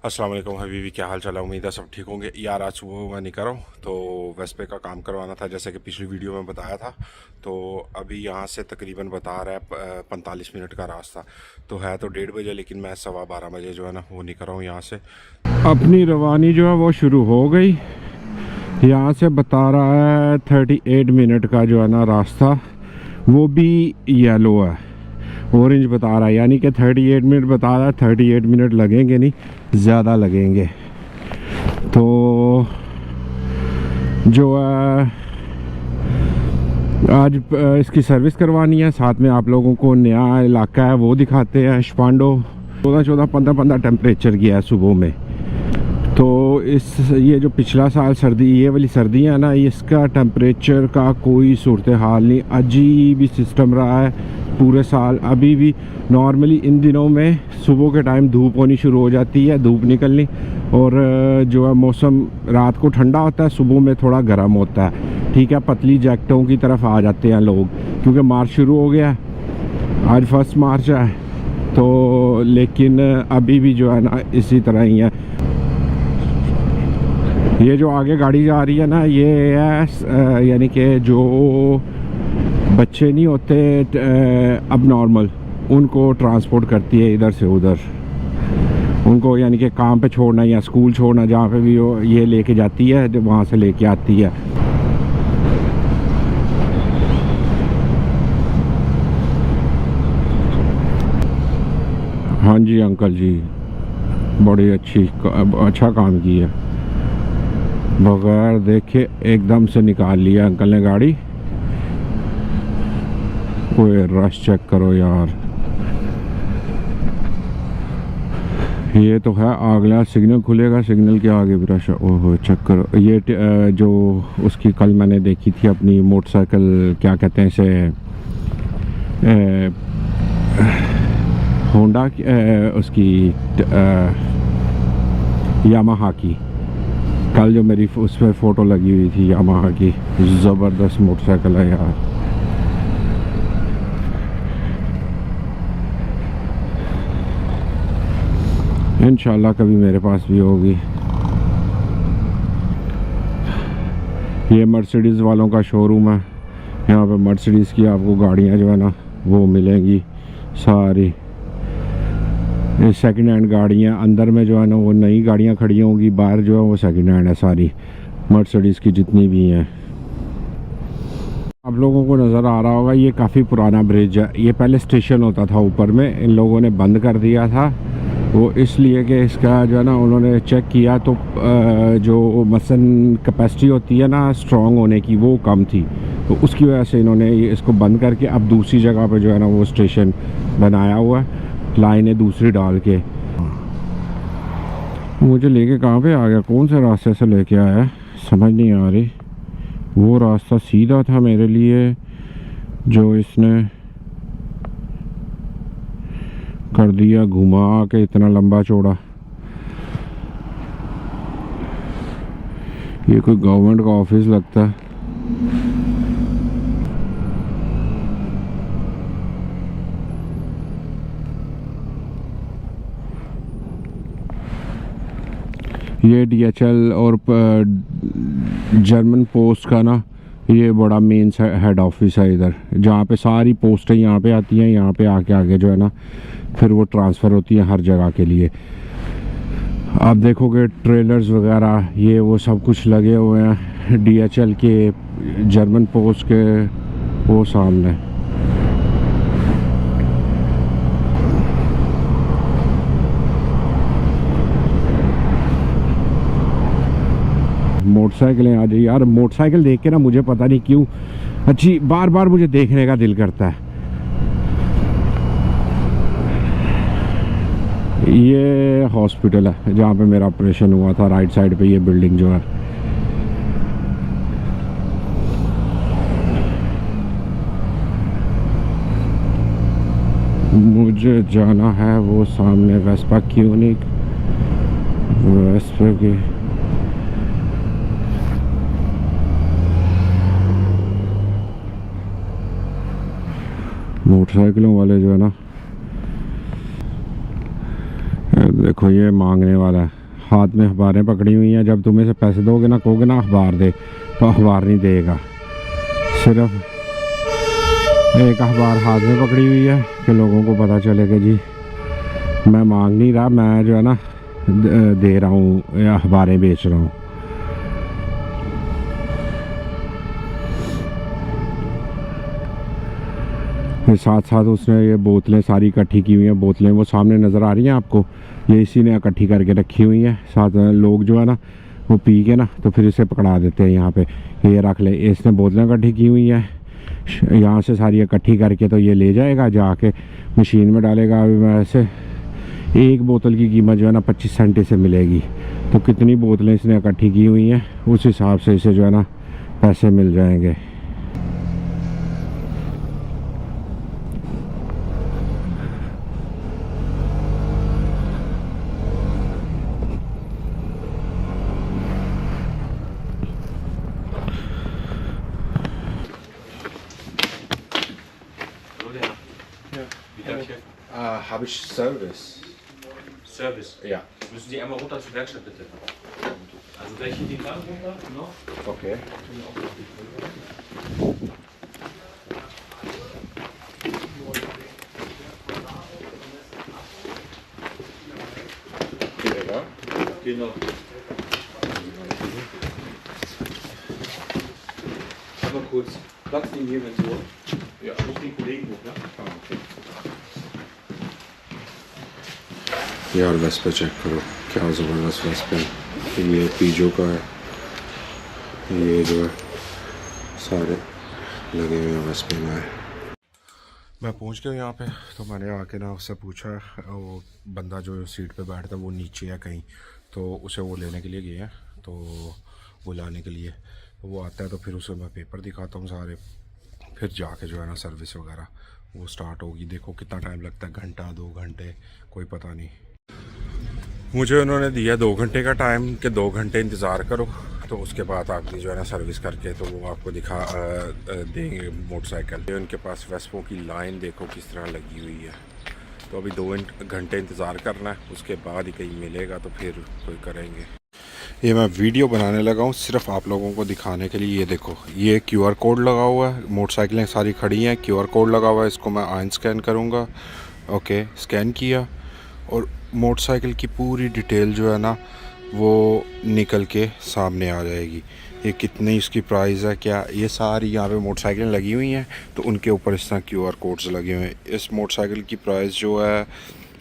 अस्सलाम वालेकुम हबीबी, क्या हाल चाल है। उम्मीद है सब ठीक होंगे। यार आज सुबह मैं निकल रहा हूँ तो वेस्पे का काम करवाना था, जैसे कि पिछली वीडियो में बताया था। तो अभी यहाँ से तकरीबन बता रहा है 45 मिनट का रास्ता, तो है तो 1:30 बजे, लेकिन मैं 12:15 बजे जो है ना वो निकल रहा हूँ यहाँ से। अपनी रवानी जो है वो शुरू हो गई। यहाँ से बता रहा है 38 मिनट का जो है ना रास्ता, वो भी येलो है, ऑरेंज बता रहा है, यानी कि 38 मिनट बता रहा है। 38 मिनट लगेंगे नहीं, ज़्यादा लगेंगे। तो जो है आज इसकी सर्विस करवानी है, साथ में आप लोगों को नया इलाका है वो दिखाते हैं। शपांडो 14 15 टेम्परेचर गया है सुबह में। तो ये जो पिछला साल सर्दी, ये वाली सर्दी है ना, इसका टेम्परेचर का कोई सूरत हाल नहीं, अजीब ही सिस्टम रहा है पूरे साल। अभी भी नॉर्मली इन दिनों में सुबह के टाइम धूप होनी शुरू हो जाती है, धूप निकलनी, और जो है मौसम रात को ठंडा होता है, सुबह में थोड़ा गर्म होता है। ठीक है, पतली जैकेटों की तरफ आ जाते हैं लोग, क्योंकि मार्च शुरू हो गया। आज 1 मार्च है, तो लेकिन अभी भी जो है ना इसी तरह ही है। ये जो आगे गाड़ी जा रही है ना, ये है यानी कि जो बच्चे नहीं होते अब नॉर्मल, उनको ट्रांसपोर्ट करती है इधर से उधर, उनको यानी कि काम पे छोड़ना या स्कूल छोड़ना, जहाँ पे भी हो ये लेके जाती है, जब वहाँ से लेके आती है। हाँ जी अंकल जी, बड़ी अच्छा काम किया, बगैर देखे एकदम से निकाल लिया अंकल ने गाड़ी। कोई रश चेक करो यार, ये तो है अगला सिग्नल खुलेगा, सिग्नल के आगे भी रश। ओहो चेक करो, ये जो उसकी कल मैंने देखी थी अपनी मोटरसाइकिल, क्या कहते हैं इसे, होंडा की, उसकी यामाहा की, कल जो मेरी उस पर फ़ोटो लगी हुई थी यामाहा की, ज़बरदस्त मोटरसाइकिल है यार। इंशाल्लाह कभी मेरे पास भी होगी। ये मर्सिडीज़ वालों का शोरूम है, यहाँ पे मर्सिडीज़ की आपको गाड़ियाँ जो है ना वो मिलेंगी सारी। ये सेकंड हैंड गाड़ियाँ, अंदर में जो है ना वो नई गाड़ियाँ खड़ी होंगी, बाहर जो है वो सेकंड हैंड है सारी, मर्सिडीज़ की जितनी भी हैं। आप लोगों को नज़र आ रहा होगा, ये काफ़ी पुराना ब्रिज है। ये पहले स्टेशन होता था ऊपर में, इन लोगों ने बंद कर दिया था वो, इसलिए कि इसका जो है ना उन्होंने चेक किया तो जो मसन कैपेसिटी होती है ना स्ट्रॉन्ग होने की, वो कम थी, तो उसकी वजह से इन्होंने इसको बंद करके अब दूसरी जगह पे जो है ना वो स्टेशन बनाया हुआ है, लाइनें दूसरी डाल के। मुझे लेके कहाँ पे आ गया, कौन से रास्ते से लेके आया समझ नहीं आ रही। वो रास्ता सीधा था मेरे लिए जो इसने कर दिया घुमा के, इतना लंबा चौड़ा। ये कोई गवर्नमेंट का ऑफिस लगता है। ये DHL और जर्मन पोस्ट का ना ये बड़ा मेन हेड ऑफिस है इधर, जहाँ पे सारी पोस्टें यहाँ पे आती हैं, यहाँ पे आके आगे जो है ना फिर वो ट्रांसफ़र होती है हर जगह के लिए। आप देखोगे ट्रेलर्स वगैरह ये वो सब कुछ लगे हुए हैं DHL के, जर्मन पोस्ट के वो सामने। मोटरसाइकिलें आ जाए यार, मोटरसाइकिल देख के ना मुझे पता नहीं क्यों अच्छी बार बार मुझे देखने का दिल करता है। ये हॉस्पिटल है जहाँ पे मेरा ऑपरेशन हुआ था, राइट साइड पे ये बिल्डिंग जो है। मुझे जाना है वो सामने वेस्पा क्लिनिक, वेस्पा की मोटरसाइकिलों वाले जो है ना देखो ये मांगने वाला है, हाथ में अखबारें पकड़ी हुई हैं। जब तुम इसे पैसे दोगे ना, कहोगे ना अखबार दे, तो अखबार नहीं देगा। सिर्फ एक अखबार हाथ में पकड़ी हुई है कि लोगों को पता चले कि जी मैं मांग नहीं रहा, मैं जो है ना दे रहा हूँ, अखबारें बेच रहा हूँ। फिर साथ साथ उसने ये बोतलें सारी इकट्ठी की हुई हैं। बोतलें वो सामने नज़र आ रही हैं आपको, ये इसी ने इकट्ठी करके रखी हुई हैं। साथ में लोग जो है ना वो पी के ना तो फिर इसे पकड़ा देते हैं यहाँ पे, ये रख ले। इसने बोतलें इकट्ठी की हुई हैं, यहाँ से सारी इकट्ठी करके तो ये ले जाएगा, जाके मशीन में डालेगा। अभी वैसे एक बोतल की कीमत जो है ना 25 सेंट से मिलेगी। तो कितनी बोतलें इसने इकट्ठी की हुई हैं उस हिसाब से इसे जो है ना पैसे मिल जाएंगे। Wie darf ich helfen? Habe ich Service? Service. Ja. Müssen Sie einmal runter zur Werkstatt bitte. Also gleich hier den Gang runter, noch. Okay. Genau. Einmal kurz Platz nehmen hier, wenn Sie wollen. Ja, muss den Kollegen hoch, ne? यार Vespa check करो, क्या ज़बरदस्त Vespa है। ये piezo का है, ये जो है सारे लगे हुए हैं वेस्पे में। मैं पहुंच गया यहाँ पे, तो मैंने आके ना उससे पूछा, वो बंदा जो सीट पे बैठता है वो नीचे है कहीं, तो उसे वो लेने के लिए गए हैं, तो बुलाने के लिए। तो वो आता है तो फिर उसे मैं पेपर दिखाता हूँ सारे, फिर जाके जो है ना सर्विस वगैरह वो स्टार्ट होगी। देखो कितना टाइम लगता है, घंटा 2 घंटे कोई पता नहीं। मुझे उन्होंने दिया 2 घंटे का टाइम कि 2 घंटे इंतज़ार करो, तो उसके बाद आपकी जो है ना सर्विस करके तो वो आपको दिखा देंगे मोटरसाइकिल। उनके पास वेस्पों की लाइन देखो किस तरह लगी हुई है। तो अभी 2 घंटे इंतज़ार करना है, उसके बाद ही कहीं मिलेगा तो फिर कोई करेंगे। ये मैं वीडियो बनाने लगा हूँ सिर्फ आप लोगों को दिखाने के लिए। ये देखो ये QR कोड लगा हुआ है, मोटरसाइकिलें सारी खड़ी हैं, QR कोड लगा हुआ है। इसको मैं आइन स्कैन करूँगा। ओके, स्कैन किया और मोटरसाइकिल की पूरी डिटेल जो है ना वो निकल के सामने आ जाएगी। ये कितनी इसकी प्राइस है, क्या, ये सारी यहाँ पे मोटरसाइकिलें लगी हुई हैं, तो उनके ऊपर इस तरह QR कोड्स लगे हुए हैं। इस मोटरसाइकिल की प्राइस जो है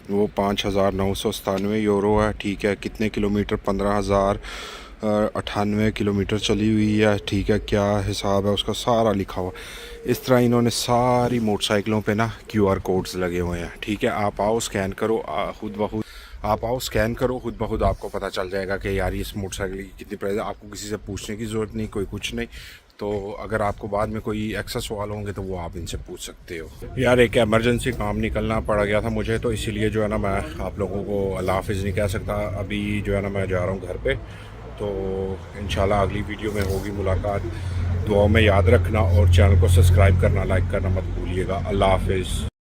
वो 5,997 यूरो है। ठीक है, कितने किलोमीटर, 15,098 किलोमीटर चली हुई है। ठीक है, क्या हिसाब है उसका सारा लिखा हुआ। इस तरह इन्होंने सारी मोटरसाइकिलों पे ना QR कोड्स लगे हुए हैं। ठीक है, आप आओ स्कैन करो, खुद ब खुद आप आओ स्कैन करो, खुद ब खुद आपको पता चल जाएगा कि यार इस मोटरसाइकिल की कितनी प्राइस है। आपको किसी से पूछने की ज़रूरत नहीं, कोई कुछ नहीं। तो अगर आपको बाद में कोई एक्स्ट्रा सवाल होंगे तो वो आप इनसे पूछ सकते हो। यार एक एमरजेंसी काम निकलना पड़ गया था मुझे, तो इसीलिए जो है ना मैं आप लोगों को अल्लाह हाफ़िज़ नहीं कह सकता। अभी जो है ना मैं जा रहा हूँ घर पे, तो इंशाल्लाह अगली वीडियो में होगी मुलाकात। दुआओं में याद रखना और चैनल को सब्सक्राइब करना, लाइक करना मत भूलिएगा। अल्लाह हाफ़िज़।